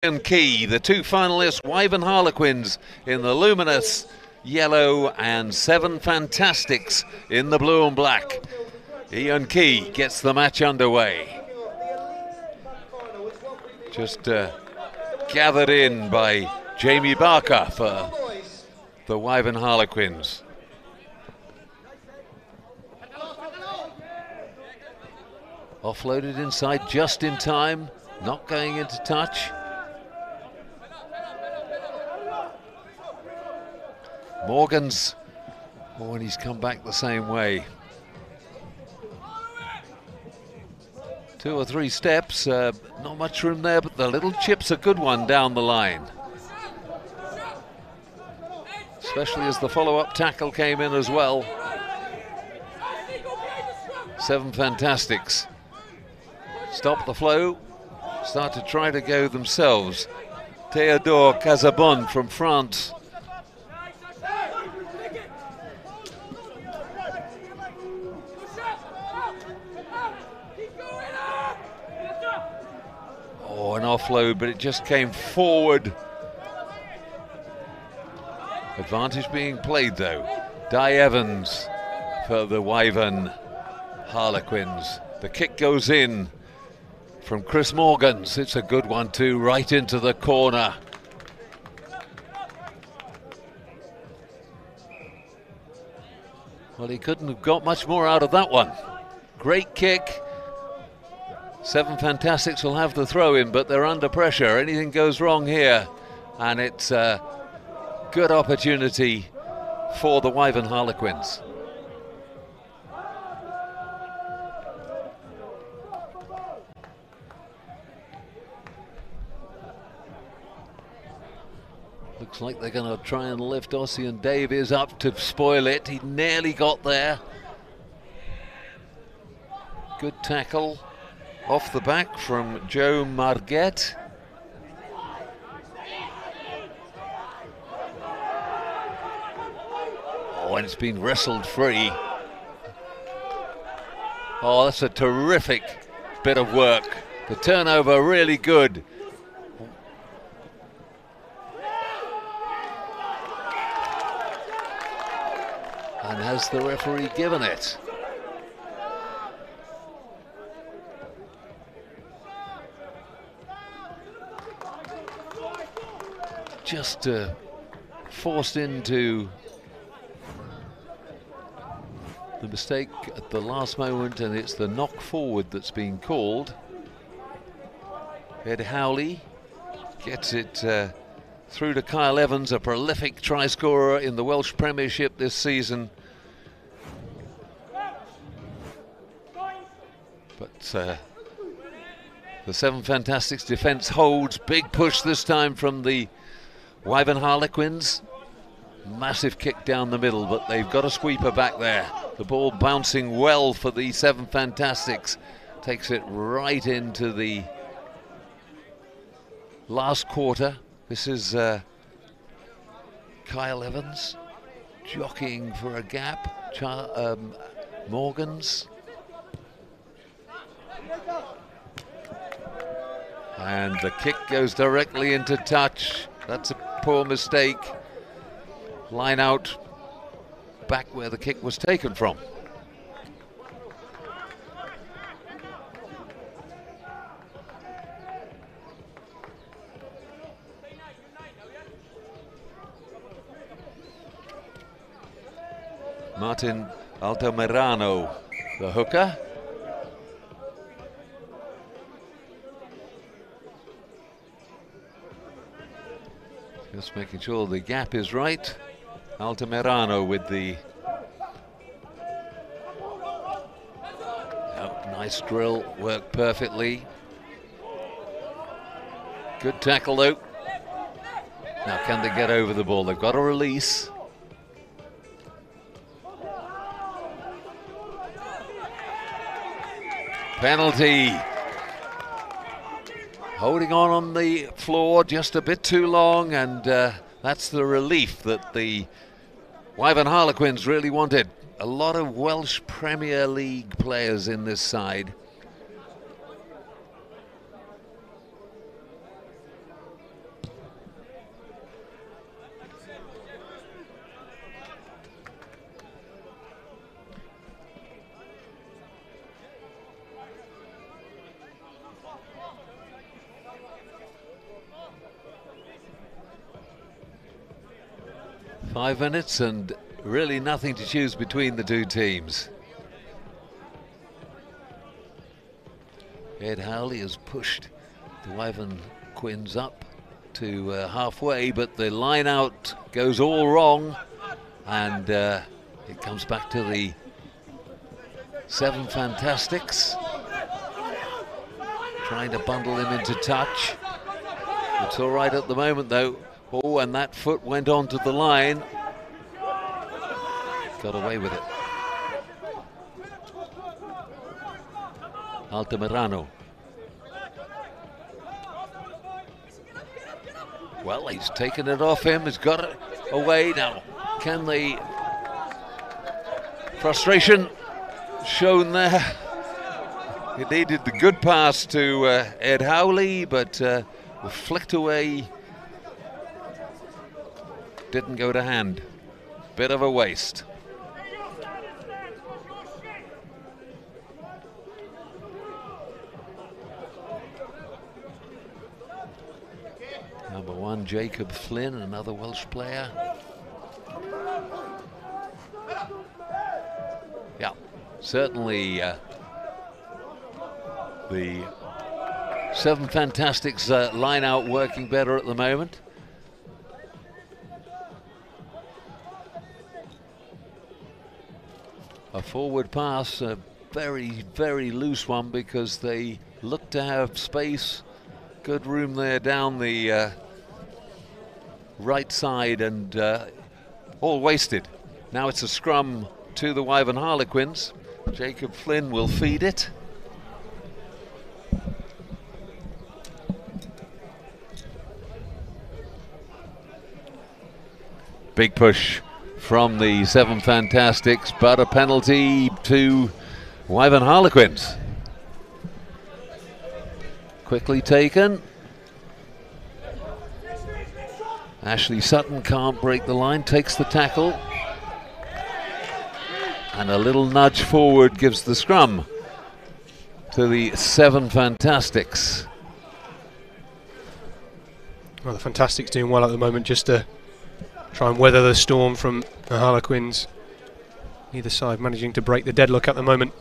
And Key, the two finalists, Wyvern Harlequins in the luminous yellow and Seven Fantastics in the blue and black. Ian Key gets the match underway. Just gathered in by Jamie Barker for the Wyvern Harlequins. Offloaded inside just in time, not going into touch. Morgan's, oh, and he's come back the same way. 2 or 3 steps, not much room there, but the little chip's a good one down the line. Especially as the follow-up tackle came in as well. Seven Fantastics stop the flow, start to try to go themselves. Théodore Casabon from France. Oh, an offload, but it just came forward. Advantage being played though. Di Evans for the Wyvern Harlequins. The kick goes in from Chris Morgans. It's a good one too, right into the corner. Well, he couldn't have got much more out of that one. Great kick. Seven Fantastics will have the throw in, but they're under pressure. Anything goes wrong here, and it's a good opportunity for the Wyvern Harlequins. Looks like they're going to try and lift Ossian Davies up to spoil it. He nearly got there. Good tackle off the back from Joe Marguet. Oh, and it's been wrestled free. Oh, that's a terrific bit of work. The turnover really good. And has the referee given it? Just forced into the mistake at the last moment, and it's the knock forward that's been called. Ed Howley gets it through to Kyle Evans, a prolific try scorer in the Welsh Premiership this season. But the Seven Fantastics defence holds. Big push this time from the Wyvern Harlequins. Massive kick down the middle, but they've got a sweeper back there. The ball bouncing well for the Seven Fantastics. Takes it right into the last quarter. This is Kyle Evans jockeying for a gap. Morgans. And the kick goes directly into touch. That's a poor mistake. Line out back where the kick was taken from. Martin Altamirano, the hooker. Just making sure the gap is right. Altamirano with the nice drill, worked perfectly. Good tackle though. Now can they get over the ball? They've got a release. Penalty. Holding on the floor just a bit too long, and that's the relief that the Wyvern Harlequins really wanted. A lot of Welsh Premier League players in this side. 5 minutes and really nothing to choose between the two teams. Ed Howley has pushed the Wyvern Quins up to halfway, but the line out goes all wrong, and it comes back to the Seven Fantastics, trying to bundle him into touch. It's all right at the moment though. Oh, and that foot went onto the line. Got away with it. Altamirano. Well, he's taken it off him. He's got it away now. Can the frustration shown there? It needed the good pass to Ed Howley, but flicked away. Didn't go to hand. Bit of a waste. Number 1, Jacob Flynn, another Welsh player. Yeah, certainly the Seven Fantastics line out working better at the moment. A forward pass, a very, very loose one because they look to have space. Good room there down the right side, and all wasted. Now it's a scrum to the Wyvern Harlequins. Jacob Flynn will feed it. Big push from the Seven Fantastics, but a penalty to Wyvern Harlequins. Quickly taken. Ashley Sutton can't break the line, takes the tackle. And a little nudge forward gives the scrum to the Seven Fantastics. Well, the Fantastics doing well at the moment, just to try and weather the storm from the Harlequins. Neither side managing to break the deadlock at the moment.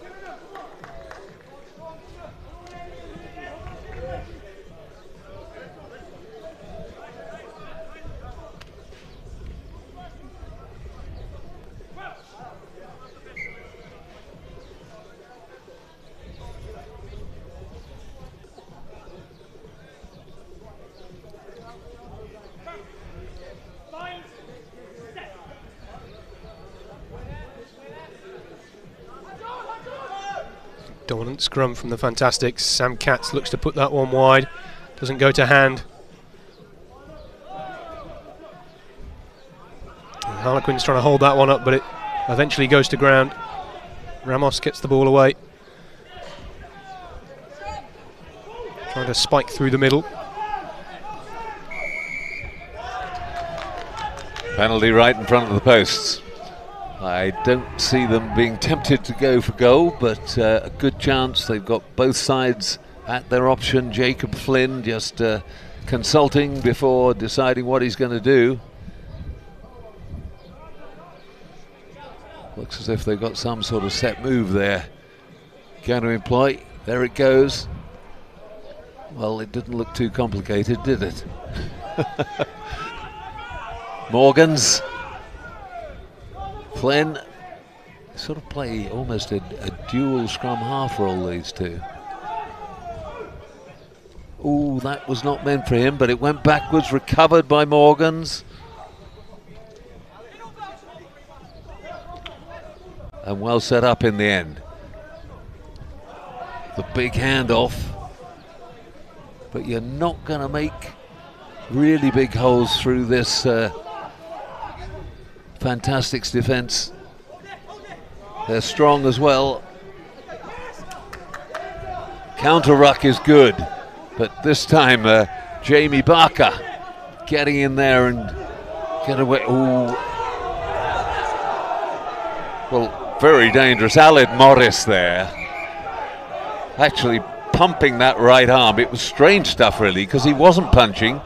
Dominant scrum from the Fantastics. Sam Katz looks to put that one wide. Doesn't go to hand. And Harlequins trying to hold that one up, but it eventually goes to ground. Ramos gets the ball away. Trying to spike through the middle. Penalty right in front of the posts. I don't see them being tempted to go for goal, but a good chance. They've got both sides at their option. Jacob Flynn just consulting before deciding what he's going to do. Looks as if they've got some sort of set move there going to employ. There it goes. Well, it didn't look too complicated, did it? Morgans. Flynn, sort of play almost a dual scrum half role, these two. Ooh, that was not meant for him, but it went backwards, recovered by Morgans. And well set up in the end. The big handoff. But you're not going to make really big holes through this Fantastics defence. They're strong as well. Counter ruck is good, but this time Jamie Barker getting in there and get away. Ooh. Well, very dangerous. Aled Morris there, actually pumping that right arm. It was strange stuff really, because he wasn't punching,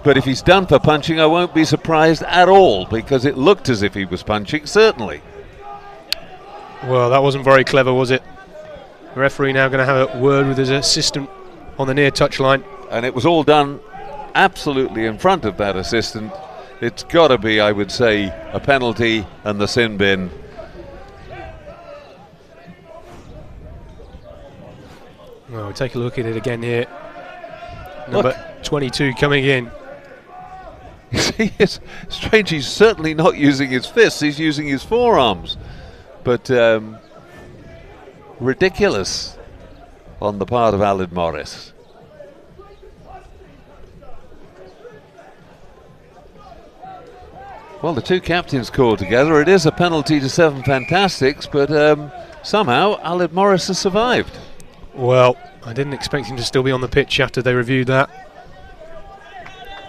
But if he's done for punching, I won't be surprised at all, because it looked as if he was punching, certainly. Well, that wasn't very clever, was it? The referee now going to have a word with his assistant on the near touchline. And it was all done absolutely in front of that assistant. It's got to be, I would say, a penalty and the sin bin. Well, we'll take a look at it again here. Number 22 coming in. It's strange, he's certainly not using his fists, he's using his forearms. But ridiculous on the part of Aled Morris. Well, the two captains called together. It is a penalty to Seven Fantastics, but somehow Aled Morris has survived. Well, I didn't expect him to still be on the pitch after they reviewed that.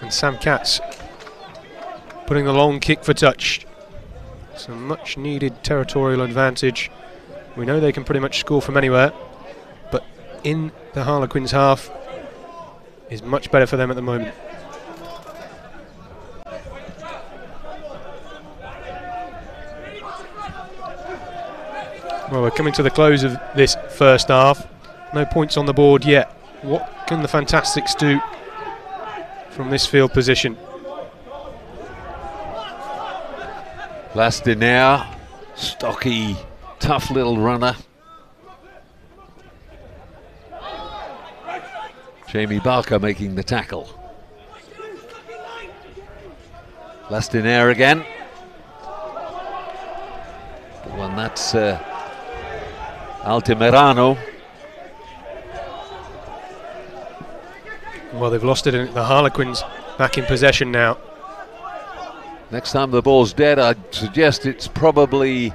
And Sam Katz putting the long kick for touch. Some much needed territorial advantage. We know they can pretty much score from anywhere, but in the Harlequins half is much better for them at the moment. Well, we're coming to the close of this first half. No points on the board yet. What can the Fantastics do from this field position? Lastinaire, stocky, tough little runner. Jamie Barker making the tackle. Lastinaire again. The one that's Altimirano. Well, they've lost it, and the Harlequins back in possession now. Next time the ball's dead, I'd suggest it's probably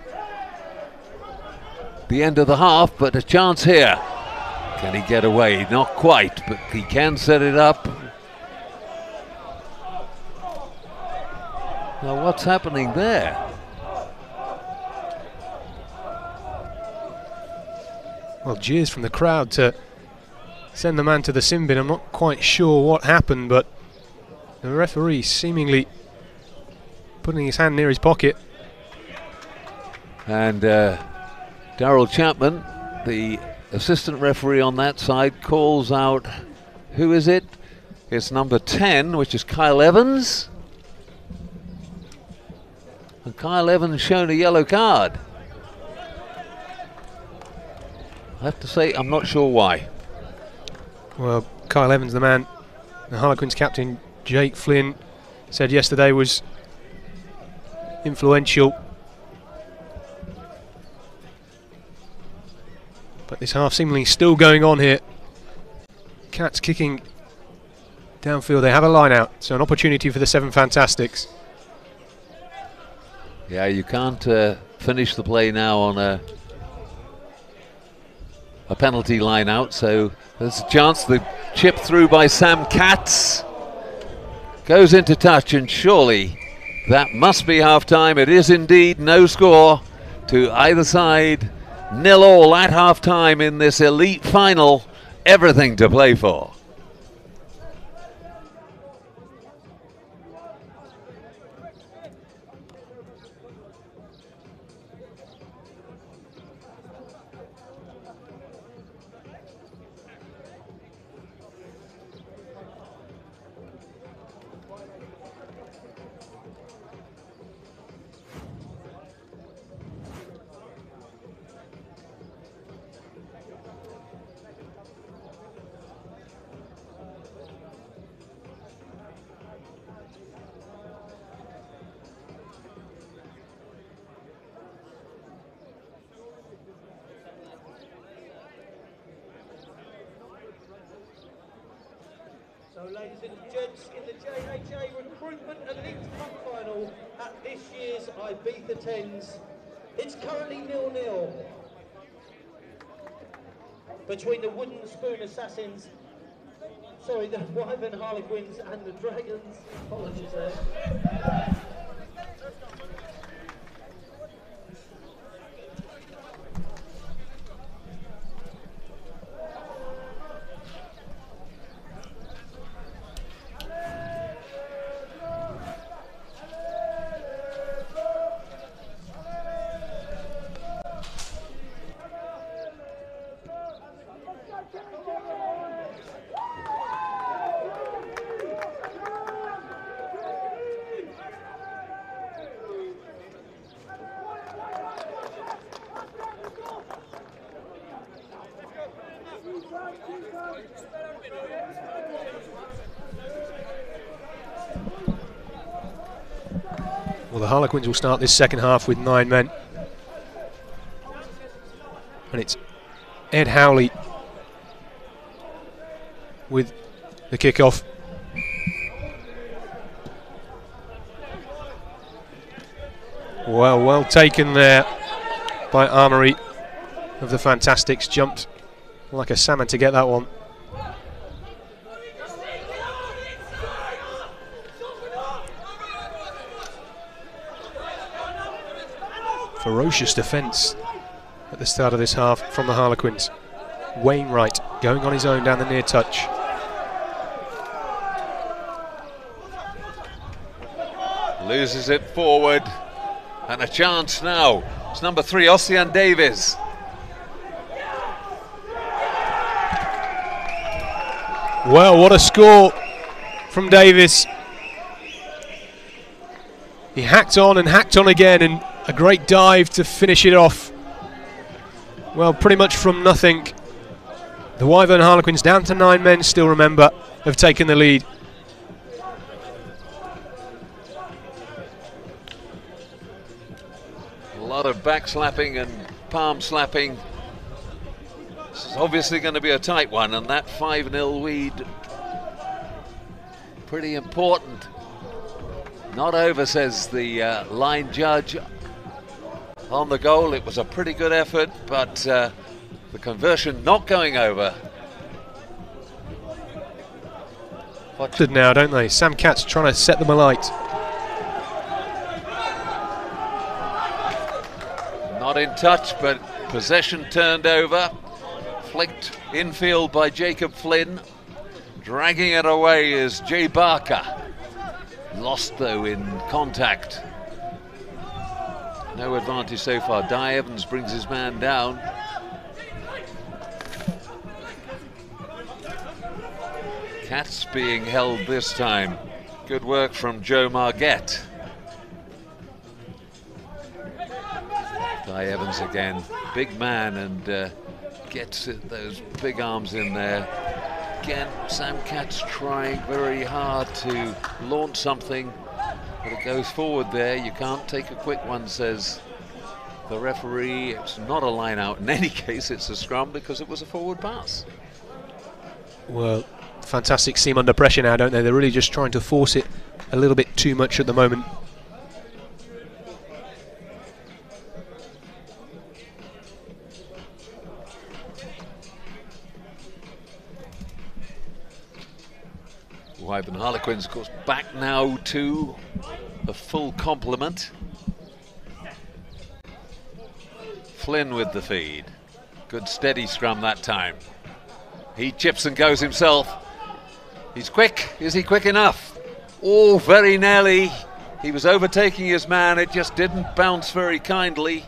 the end of the half, but a chance here. Can he get away? Not quite, but he can set it up. Now what's happening there? Well, jeers from the crowd to send the man to the sin bin. I'm not quite sure what happened, but the referee seemingly putting his hand near his pocket. And Daryl Chapman, the assistant referee on that side, calls out, who is it? It's number 10, which is Kyle Evans. And Kyle Evans shown a yellow card. I have to say, I'm not sure why. Well, Kyle Evans, the man, the Harlequins captain Jake Flynn said yesterday was influential. But this half seemingly still going on here. Cats kicking downfield. They have a line out, so an opportunity for the Seven Fantastics. Yeah, you can't finish the play now on a penalty line out, so there's a chance. The chip through by Sam Katz goes into touch, and surely that must be half-time. It is indeed. No score to either side. 0-0 at half-time in this elite final. Everything to play for. So, ladies and gents, in the JHA Recruitment Elite Cup Final at this year's Ibiza 10s, it's currently 0-0 between the Wooden Spoon Assassins, the Wyvern Harlequins and the Dragons. Apologies there. Well, the Harlequins will start this second half with 9 men. And it's Ed Howley with the kickoff. Well taken there by Armory of the Fantastics. Jumped like a salmon to get that one. Ferocious defence at the start of this half from the Harlequins. Wainwright going on his own down the near touch. Loses it forward, and a chance now. It's number 3, Ossian Davies. Well, what a score from Davis. He hacked on and hacked on again, and a great dive to finish it off. Well, pretty much from nothing. The Wyvern Harlequins, down to 9 men still, remember, have taken the lead. A lot of back slapping and palm slapping. This is obviously going to be a tight one, and that 5-0 lead, pretty important. Not over, says the line judge on the goal. It was a pretty good effort, but the conversion not going over. Good now, don't they? Sam Katz trying to set them alight. Not in touch, but possession turned over. Flicked infield by Jacob Flynn. Dragging it away is Jay Barker. Lost though in contact. No advantage so far. Di Evans brings his man down. Katz being held this time. Good work from Joe Margette. Di Evans again, big man, and gets it, those big arms in there. Again, Sam Katz trying very hard to launch something, but it goes forward there. You can't take a quick one, says the referee. It's not a line out in any case, it's a scrum because it was a forward pass. Well, Fantastic seem under pressure now, don't they? They're really just trying to force it a little bit too much at the moment. Wyvern Harlequins, of course, back now to a full complement. Flynn with the feed. Good steady scrum that time. He chips and goes himself. He's quick. Is he quick enough? Oh, very nearly. He was overtaking his man. It just didn't bounce very kindly.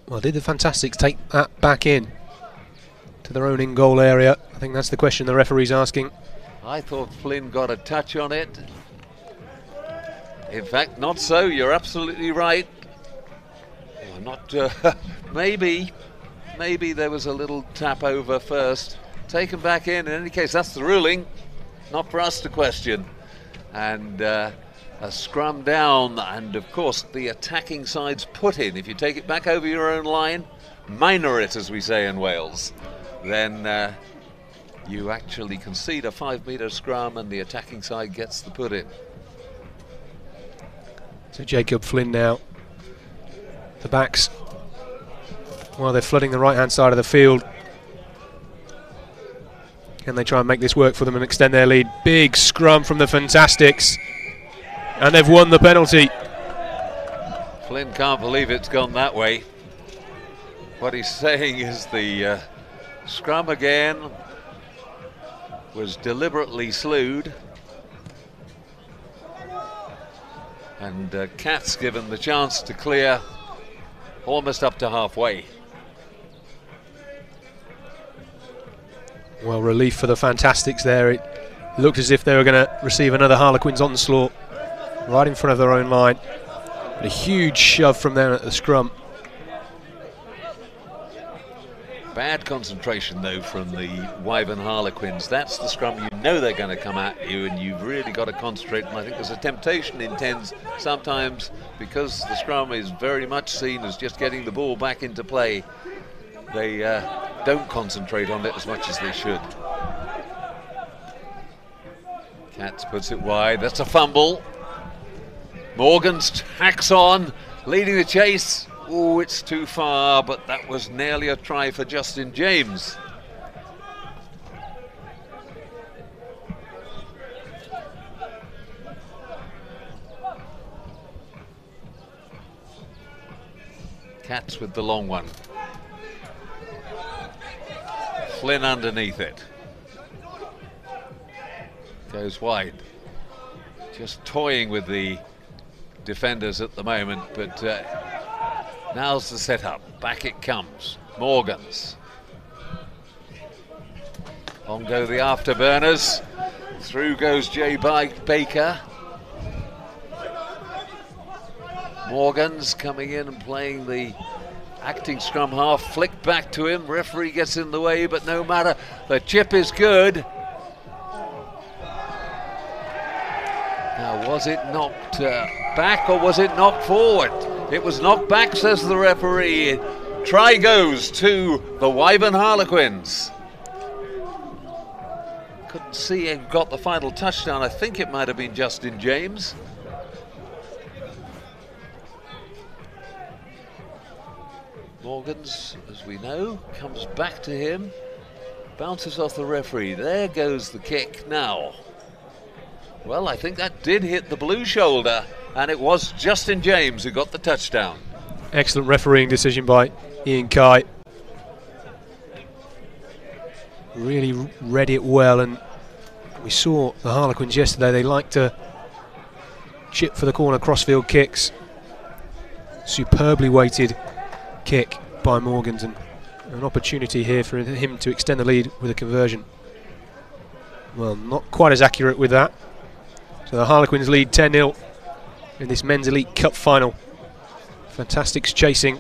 Well, did the Fantastics take that back in to their own in-goal area? I think that's the question the referee's asking. I thought Flynn got a touch on it. In fact, not so. You're absolutely right. Oh, not maybe there was a little tap over first. Taken back in any case, that's the ruling. Not for us to question. And a scrum down, and of course the attacking side's put in. If you take it back over your own line, minor it, as we say in Wales, then you actually concede a 5-metre scrum and the attacking side gets the put in. So Jacob Flynn now. The backs, well, they're flooding the right-hand side of the field. Can they try and make this work for them and extend their lead? Big scrum from the Fantastics. And they've won the penalty. Flynn can't believe it's gone that way. What he's saying is the scrum again was deliberately slewed. And Katz given the chance to clear almost up to halfway. Well, relief for the Fantastics there. It looked as if they were going to receive another Harlequins onslaught right in front of their own line. But a huge shove from them at the scrum. Bad concentration though from the Wyvern Harlequins. That's the scrum you know they're going to come at you, and you've really got to concentrate. And I think there's a temptation in tens sometimes, because the scrum is very much seen as just getting the ball back into play. They don't concentrate on it as much as they should. Katz puts it wide. That's a fumble. Morgans hacks on, leading the chase. Oh, it's too far, but that was nearly a try for Justin James. Katz with the long one. Flynn underneath it. Goes wide. Just toying with the defenders at the moment, but now's the setup. Back it comes. Morgans. On go the afterburners. Through goes Jay Baker. Morgans coming in and playing the acting scrum half. Flicked back to him. Referee gets in the way, but no matter. The chip is good. Now, was it knocked back or was it knocked forward? It was knocked back, says the referee. Try goes to the Wyvern Harlequins. Couldn't see who got the final touchdown. I think it might have been Justin James. Morgans, as we know, comes back to him. Bounces off the referee. There goes the kick now. Well, I think that did hit the blue shoulder, and it was Justin James who got the touchdown. Excellent refereeing decision by Ian Kye. Really read it well, and we saw the Harlequins yesterday. They like to chip for the corner crossfield kicks. Superbly weighted kick by Morgans, and an opportunity here for him to extend the lead with a conversion. Well, not quite as accurate with that. So the Harlequins lead 10-0 in this Men's Elite Cup final. Fantastics chasing.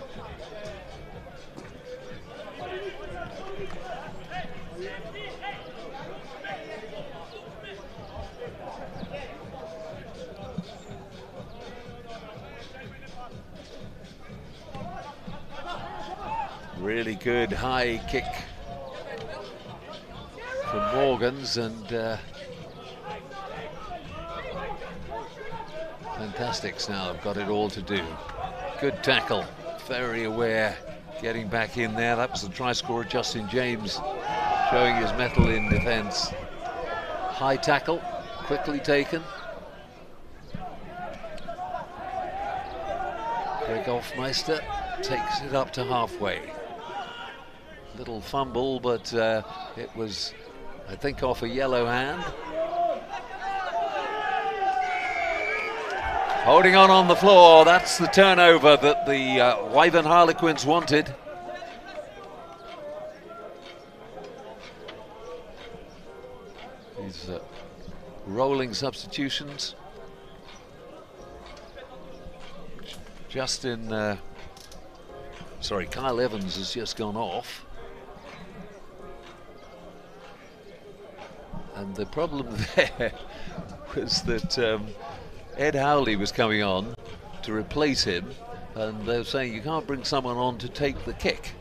Really good high kick from Morgans, and Fantastics now have got it all to do. Good tackle, very aware, getting back in there. That was the try scorer, Justin James, showing his mettle in defence. High tackle, quickly taken. Greg Hofmeister takes it up to halfway. Little fumble, but it was, I think, off a yellow hand. Holding on the floor, that's the turnover that the Wyvern Harlequins wanted. These rolling substitutions. Kyle Evans has just gone off. And the problem there was that Ed Howley was coming on to replace him, and they were saying you can't bring someone on to take the kick,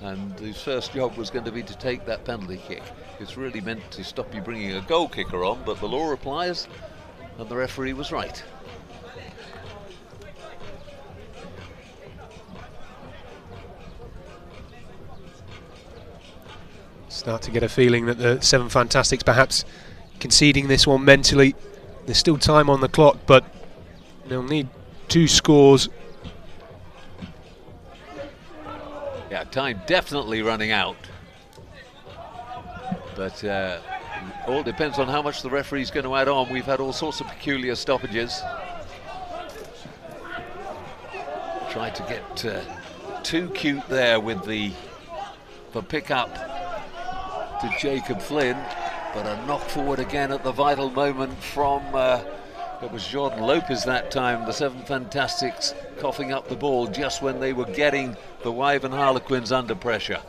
and his first job was going to be to take that penalty kick. It's really meant to stop you bringing a goal kicker on, but the law applies, and the referee was right. Start to get a feeling that the Seven Fantastics perhaps conceding this one mentally. There's still time on the clock, but they'll need 2 scores. Yeah, time definitely running out. But all depends on how much the referee's going to add on. We've had all sorts of peculiar stoppages. Tried to get too cute there with the pick-up to Jacob Flynn. But a knock forward again at the vital moment from, it was Jordan Lopez that time, the Seven Fantastics coughing up the ball just when they were getting the Wyvern Harlequins under pressure.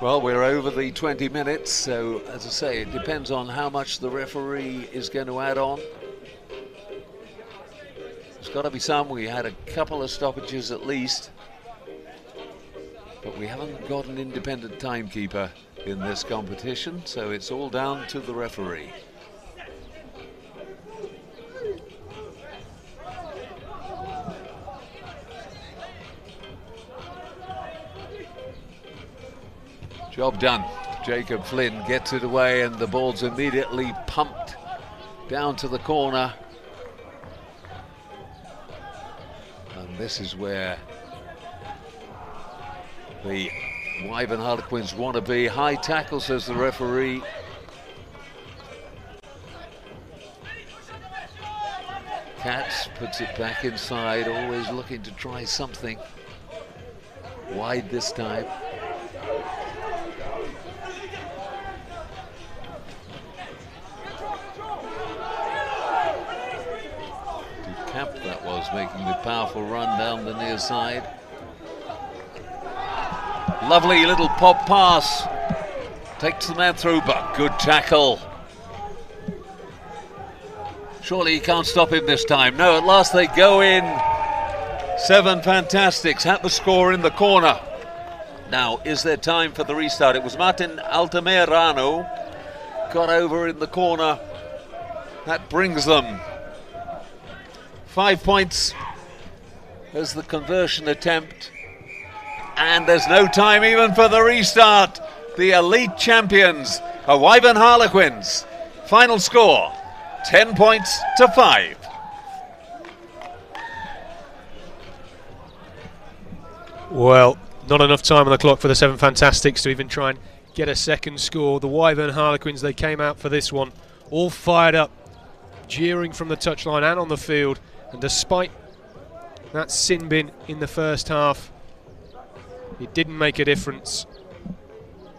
Well, we're over the 20 minutes, so as I say, it depends on how much the referee is going to add on. There's got to be some. We had a couple of stoppages at least, but we haven't got an independent timekeeper in this competition, so it's all down to the referee. Job done. Jacob Flynn gets it away and the ball's immediately pumped down to the corner. And this is where the Wyvern Harlequins want to be. High tackle, says the referee. Katz puts it back inside, always looking to try something. Wide this time. That was making the powerful run down the near side. Lovely little pop pass. Takes the man through, but good tackle. Surely he can't stop him this time. No, at last they go in. 7 Fantastics had the score in the corner. Now, is there time for the restart? It was Martin Altamirano got over in the corner. That brings them 5 points as the conversion attempt, and there's no time even for the restart. The elite champions are Wyvern Harlequins. Final score 10 points to 5. Well, not enough time on the clock for the 7 Fantastics to even try and get a second score. The Wyvern Harlequins, they came out for this one all fired up, jeering from the touchline and on the field. And despite that sin bin in the first half, it didn't make a difference.